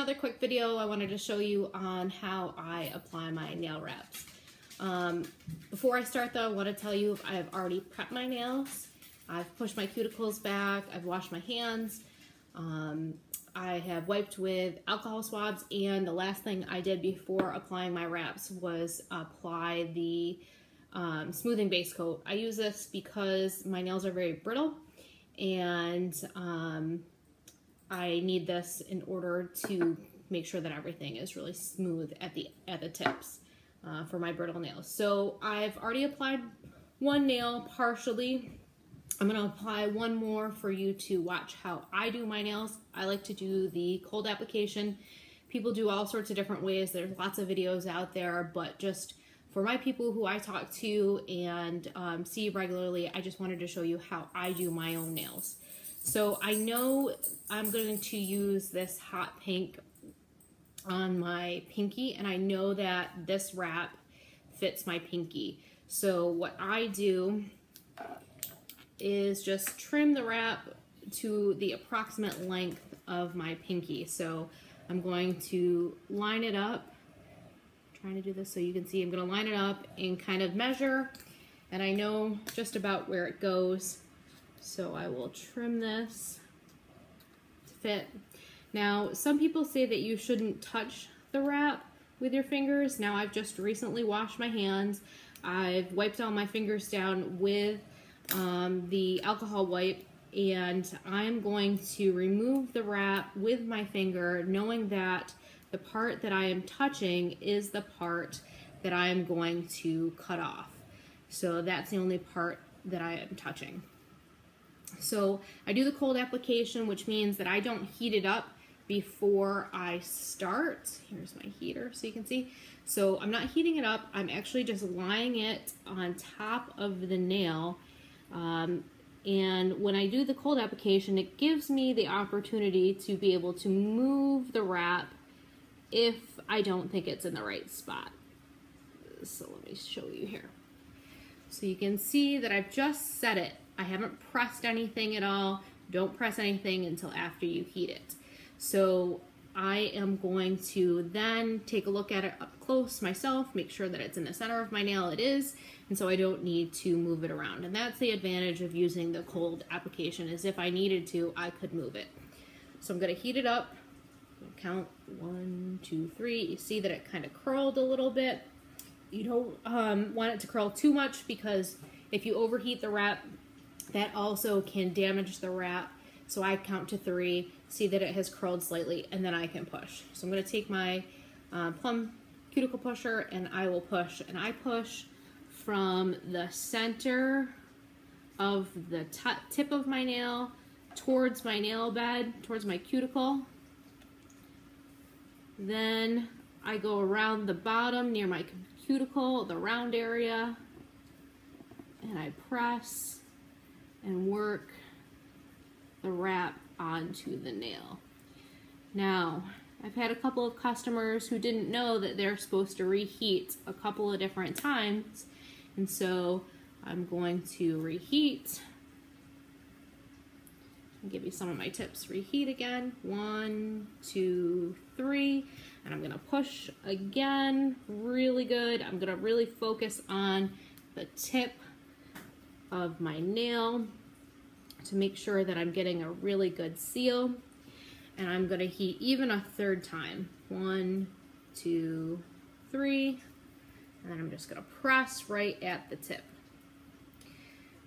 another quick video I wanted to show you on how I apply my nail wraps. Before I start though, I want to tell you I've already prepped my nails. I've pushed my cuticles back, I've washed my hands, I have wiped with alcohol swabs, and the last thing I did before applying my wraps was apply the smoothing base coat. I use this because my nails are very brittle, and I need this in order to make sure that everything is really smooth at the tips for my brittle nails. So I've already applied one nail partially. I'm going to apply one more for you to watch how I do my nails. I like to do the cold application. People do all sorts of different ways. There's lots of videos out there, but just for my people who I talk to and see regularly, I just wanted to show you how I do my own nails. So I know I'm going to use this hot pink on my pinky, and I know that this wrap fits my pinky. So what I do is just trim the wrap to the approximate length of my pinky. So I'm going to line it up. I'm trying to do this so you can see. I'm going to line it up and kind of measure, and I know just about where it goes. So I will trim this to fit. Now, some people say that you shouldn't touch the wrap with your fingers. Now, I've just recently washed my hands. I've wiped all my fingers down with the alcohol wipe, and I'm going to remove the wrap with my finger, knowing that the part that I am touching is the part that I am going to cut off. So that's the only part that I am touching. So I do the cold application, which means that I don't heat it up before I start. Here's my heater so you can see. So I'm not heating it up. I'm actually just lying it on top of the nail. And when I do the cold application, it gives me the opportunity to be able to move the wrap if I don't think it's in the right spot. So let me show you here. So you can see that I've just set it. I haven't pressed anything at all. Don't press anything until after you heat it. So I am going to then take a look at it up close myself, make sure that it's in the center of my nail. It is, and so I don't need to move it around. And that's the advantage of using the cold application, is if I needed to, I could move it. So I'm going to heat it up. Count 1, 2, 3. You see that it kind of curled a little bit. You don't want it to curl too much, because if you overheat the wrap, that also can damage the wrap. So I count to 3, see that it has curled slightly, and then I can push. So I'm going to take my plum cuticle pusher, and I will push. And I push from the center of the tip of my nail towards my nail bed, towards my cuticle. Then I go around the bottom near my cuticle, the round area, and I press and work the wrap onto the nail. Now, I've had a couple of customers who didn't know that they're supposed to reheat a couple of different times, and so I'm going to reheat. I'll give you some of my tips. Reheat again, 1, 2, 3, and I'm gonna push again, really good. I'm gonna really focus on the tip of my nail to make sure that I'm getting a really good seal. And I'm going to heat even a third time. 1, 2, 3, and then I'm just going to press right at the tip.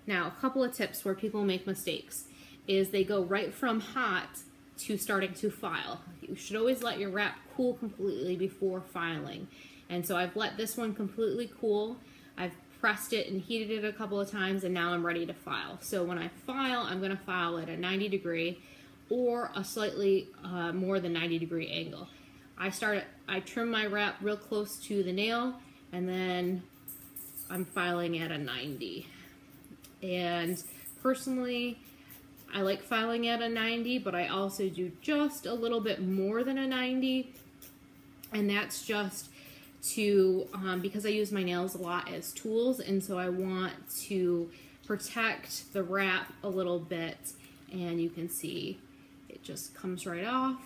Now, a couple of tips where people make mistakes is they go right from hot to starting to file. You should always let your wrap cool completely before filing. And so I've let this one completely cool. I've pressed it and heated it a couple of times, and now I'm ready to file. So when I file, I'm going to file at a 90-degree or a slightly more than 90-degree angle. I trim my wrap real close to the nail, and then I'm filing at a 90. And personally, I like filing at a 90, but I also do just a little bit more than a 90, and that's just to because I use my nails a lot as tools, and so I want to protect the wrap a little bit, and you can see it just comes right off.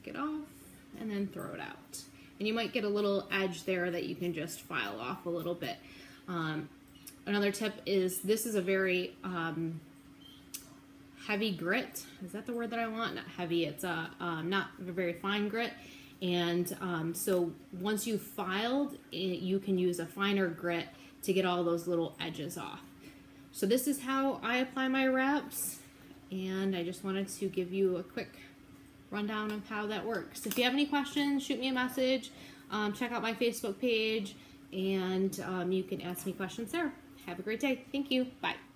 pick it off and then throw it out. And you might get a little edge there that you can just file off a little bit. Another tip is this is a very heavy grit. Is that the word that I want? Not heavy, it's not a very fine grit. And so once you've filed, you can use a finer grit to get all those little edges off. So this is how I apply my wraps, and I just wanted to give you a quick rundown of how that works. If you have any questions, shoot me a message, check out my Facebook page, and you can ask me questions there. Have a great day. Thank you. Bye.